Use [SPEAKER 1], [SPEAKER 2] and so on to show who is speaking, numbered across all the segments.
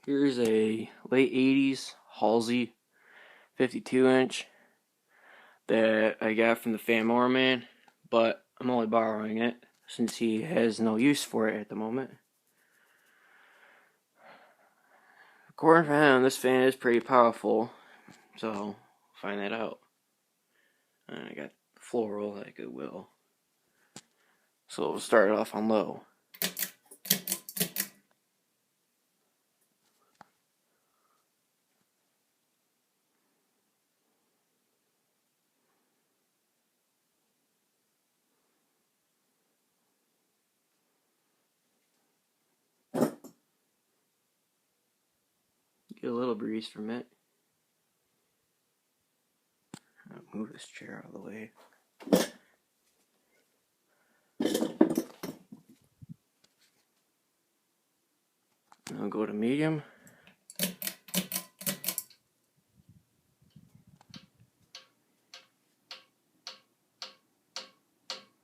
[SPEAKER 1] Here's a late 80s Halsey 52-inch that I got from the Fan Man, but I'm only borrowing it since he has no use for it at the moment. According to him, this fan is pretty powerful, so I'll find that out. And I got floral at Goodwill. So we'll start it off on low. Get a little breeze from it. I'll move this chair out of the way. I'll go to medium.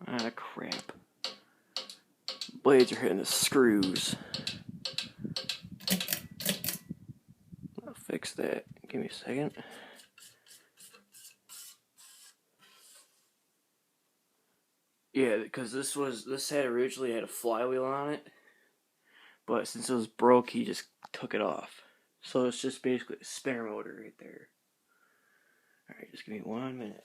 [SPEAKER 1] Ah, crap. Blades are hitting the screws. I'll fix that. Give me a second. Yeah, because this had originally had a flywheel on it, but since it was broke, he just took it off. So it's just basically a spare motor right there. Alright, just give me 1 minute.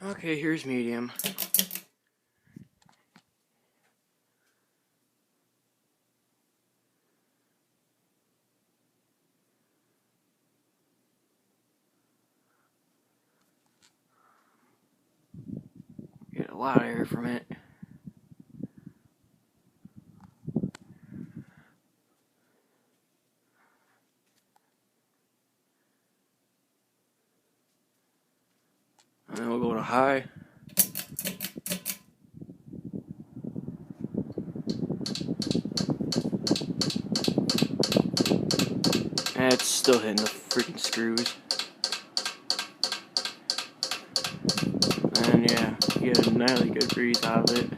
[SPEAKER 1] Okay, here's medium. Get a lot of air from it. And then we'll go to high. And it's still hitting the freaking screws. And yeah, you get a really good breeze out of it.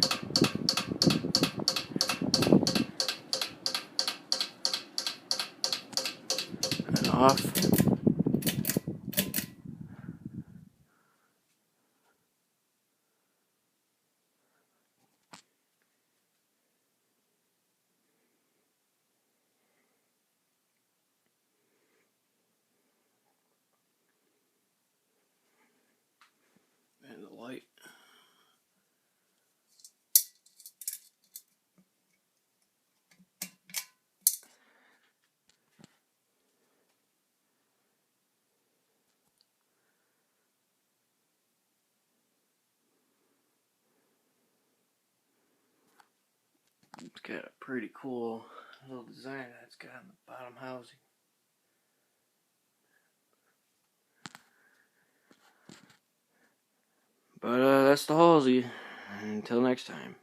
[SPEAKER 1] And off. And the light. It's got a pretty cool little design that it's got on the bottom housing. But that's the Halsey. Until next time.